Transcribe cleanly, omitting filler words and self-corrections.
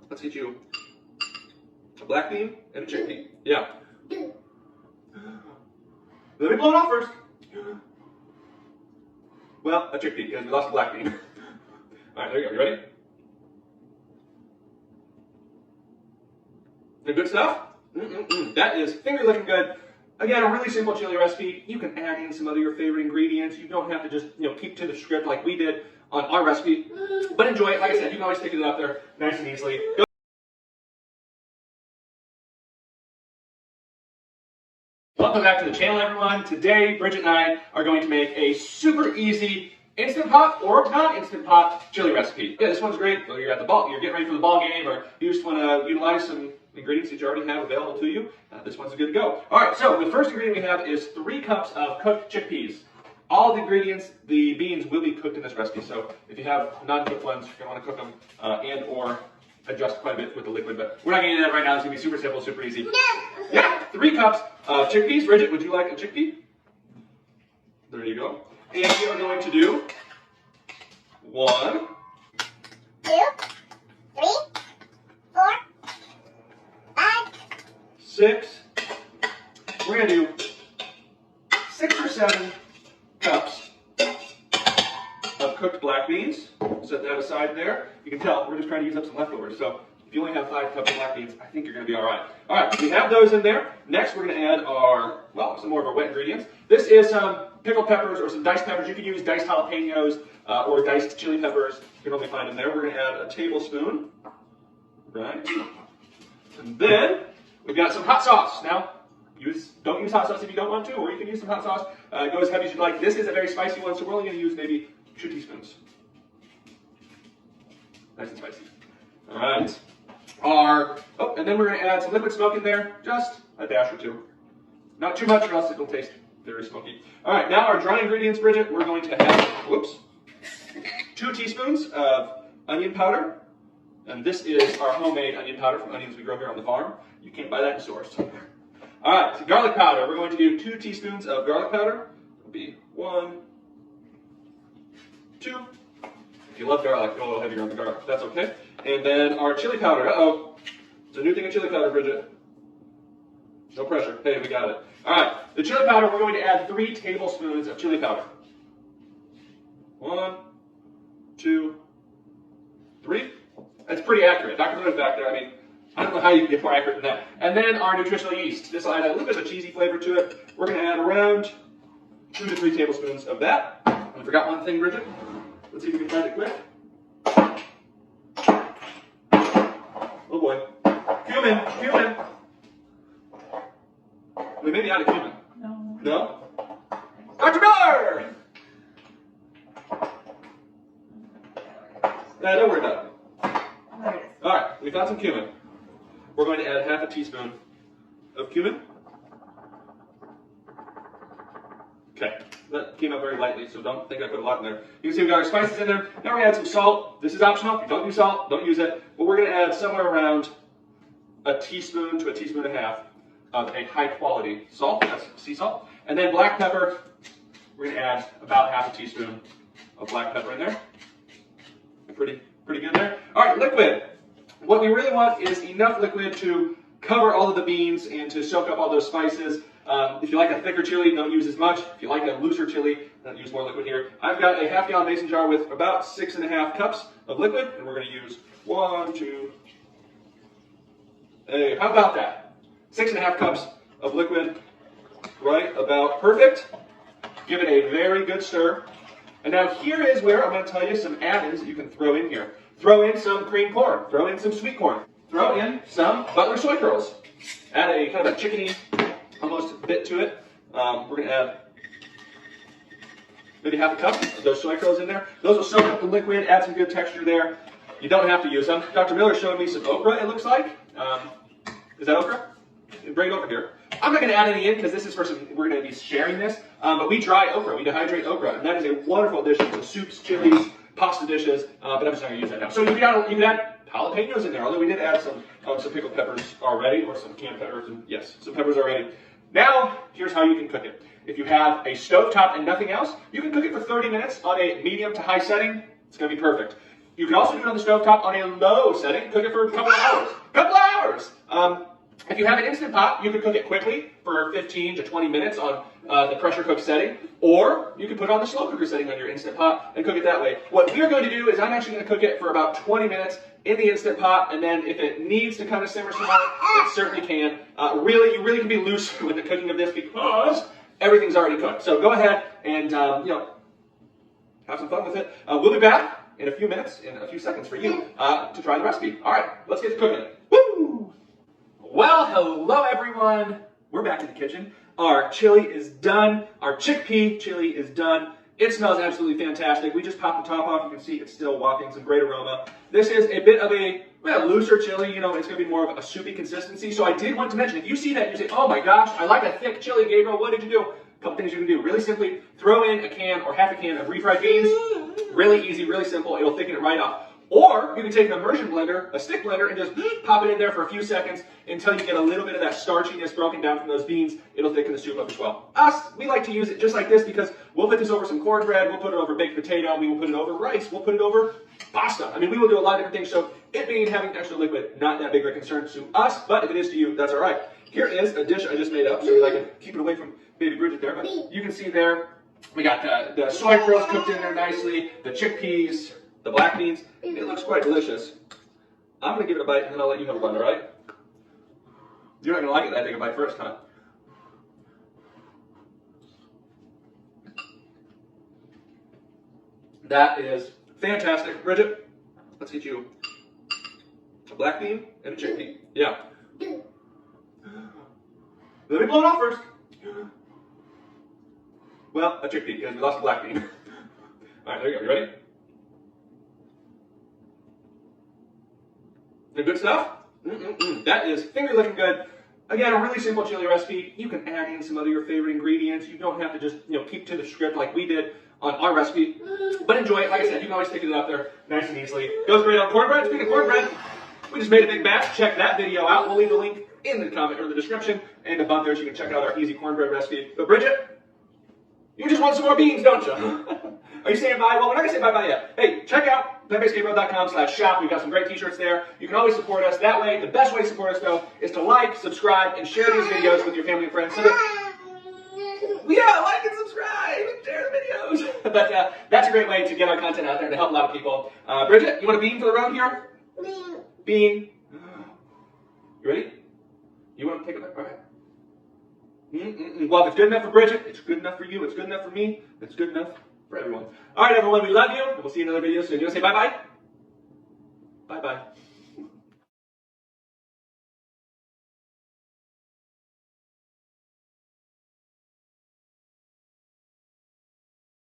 let's get you a black bean and a chickpea. Yeah. Let me blow it off first. Well, a chickpea, because we lost a black bean. Alright, there you go. You ready? The good stuff? That is finger licking good. Again, a really simple chili recipe. You can add in some other your favorite ingredients. You don't have to just, keep to the script like we did on our recipe. But enjoy it. Like I said, you can always stick it up there nice and easily. Welcome back to the channel, everyone. Today, Bridget and I are going to make a super easy Instant Pot or non-Instant Pot chili recipe. Yeah, this one's great. Whether you're at the ball, you're getting ready for the ball game, or you just want to utilize some ingredients that you already have available to you, this one's good to go. All right, so the first ingredient we have is 3 cups of cooked chickpeas. All the ingredients, the beans will be cooked in this recipe. So if you have non-cooked ones, you're going to want to cook them and or adjust quite a bit with the liquid. But we're not getting into that right now. It's going to be super simple, super easy. Yeah, 3 cups of chickpeas. Bridget, would you like a chickpea? There you go. And we are going to do 1, 2, 3, 4, 5, 6. We're going to do 6 or 7 cups of cooked black beans. Set that aside there. You can tell we're just trying to use up some leftovers. So if you only have 5 cups of black beans, I think you're going to be all right. All right, we have those in there. Next, we're going to add some more of our wet ingredients. This is some pickled peppers or some diced peppers. You can use diced jalapenos or diced chili peppers. You can only find them there. We're going to add a tablespoon, right? And then we've got some hot sauce. Now, don't use hot sauce if you don't want to, or you can use some hot sauce. Go as heavy as you'd like. This is a very spicy one, so we're only going to use maybe 2 teaspoons. Nice and spicy. All right. And then we're going to add some liquid smoke in there, just a dash or 2. Not too much, or else it'll taste very smoky. All right, now our dry ingredients, Bridget, we're going to have, 2 teaspoons of onion powder. And this is our homemade onion powder from onions we grow here on the farm. You can't buy that in stores. All right, so garlic powder. We're going to do 2 teaspoons of garlic powder. It'll be 1, 2. If you love garlic, go a little heavier on the garlic. That's okay. And then our chili powder. Uh-oh. It's a new thing of chili powder, Bridget. No pressure. Hey, we got it. All right, the chili powder, we're going to add 3 tablespoons of chili powder. 1, 2, 3. That's pretty accurate. Dr. Miller's back there. I don't know how you can get more accurate than that. And then our nutritional yeast. This will add a little bit of a cheesy flavor to it. We're going to add around 2 to 3 tablespoons of that. I forgot one thing, Bridget. Let's see if we can find it quick. Oh boy. Cumin. We may be out of cumin. No. No? Dr. Miller! Nah, don't worry about it. Alright, we found some cumin. We're going to add half a teaspoon of cumin. Okay, that came up very lightly, so don't think I put a lot in there. You can see we got our spices in there. Now we're going to add some salt. This is optional. If you don't use salt, don't use it. But we're going to add somewhere around a teaspoon to a teaspoon and a half of a high quality salt. That's sea salt. And then black pepper. We're going to add about half a teaspoon of black pepper in there. Pretty good there. All right, liquid. What we really want is enough liquid to cover all of the beans and to soak up all those spices. If you like a thicker chili, don't use as much. If you like a looser chili, use more liquid here. I've got a half-gallon mason jar with about 6.5 cups of liquid, and we're going to use 1, 2. Hey, how about that? 6.5 cups of liquid, right about perfect. Give it a very good stir. And now here is where I'm going to tell you some add-ins that you can throw in here. Throw in some cream corn. Throw in some sweet corn. Throw in some Butler soy curls. Add a kind of a chickeny almost bit to it. We're going to add maybe half a cup of those soy curls in there. Those will soak up the liquid, add some good texture there. You don't have to use them. Dr. Miller showed me some okra, it looks like. Is that okra? Bring it over here. I'm not going to add any in because this is for some, we're going to be sharing this. But we dry okra, we dehydrate okra, and that is a wonderful addition to soups, chilies, pasta dishes. But I'm just not going to use that now. So you can add jalapenos in there, although we did add some pickled peppers already, or some canned peppers, and yes, some peppers already. Now, here's how you can cook it. If you have a stovetop and nothing else, you can cook it for 30 minutes on a medium to high setting. It's going to be perfect. You can also do it on the stovetop on a low setting. Cook it for a couple of hours. If you have an Instant Pot, you can cook it quickly for 15 to 20 minutes on the pressure cook setting, or you can put it on the slow cooker setting on your Instant Pot and cook it that way. What we are going to do is I'm actually going to cook it for about 20 minutes in the Instant Pot, and then if it needs to kind of simmer some more, it certainly can. You really can be loose with the cooking of this because everything's already cooked. So go ahead and have some fun with it. We'll be back in a few minutes, in a few seconds for you to try the recipe. All right, let's get to cooking it. Woo! Well, hello everyone. We're back in the kitchen. Our chili is done. Our chickpea chili is done. It smells absolutely fantastic. We just popped the top off. You can see it's still wafting some great aroma. This is a bit of a looser chili. You know, it's going to be more of a soupy consistency. So I did want to mention, if you see that, you say, oh my gosh, I like a thick chili, Gabriel. What did you do? A couple things you can do. Really simply, throw in a can or half a can of refried beans. Really easy, really simple. It'll thicken it right up. Or you can take an immersion blender, a stick blender, and just pop it in there for a few seconds until you get a little bit of that starchiness broken down from those beans. It'll thicken the soup up as well. We like to use it just like this because we'll put this over some cornbread, we'll put it over baked potato, we will put it over rice, we'll put it over pasta. I mean, we will do a lot of different things, so it being having extra liquid, not that big of a concern to us, but if it is to you, that's all right. Here is a dish I just made up, so I can keep it away from baby Bridgette there, but you can see there, we got the soy pearls cooked in there nicely, the chickpeas, the black beans. It looks quite delicious. I'm going to give it a bite and then I'll let you have a bite, all right? You're not going to like it. I take a bite first, huh? That is fantastic. Bridgette, let's get you a black bean and a chickpea. Yeah. Let me blow it off first. Well, a chickpea because we lost a black bean. All right, there you go. You ready? The good stuff? That is finger looking good. Again, a really simple chili recipe. You can add in some other your favorite ingredients. You don't have to just keep to the script like we did on our recipe. But enjoy it. Like I said, you can always stick it up there nice and easily. Goes great on cornbread. Speaking of cornbread, we just made a big batch. Check that video out. We'll leave the link in the comment or the description and above there so you can check out our easy cornbread recipe. But Bridgette, you just want some more beans, don't you? Are you saying bye? Well, we're not going to say bye-bye yet. Hey, check out plant-basedgabriel.com/shop. We've got some great t-shirts there. You can always support us. That way, the best way to support us, though, is to like, subscribe, and share these videos with your family and friends. So that, like and subscribe and share the videos. But that's a great way to get our content out there and to help a lot of people. Bridgette, you want a bean for the road here? Bean. You ready? You want to take a bite? All right. Well, if it's good enough for Bridgette, it's good enough for you, it's good enough for me, it's good enough for everyone. All right, everyone, we love you, and we'll see you in another video soon. You want to say bye-bye? Bye-bye.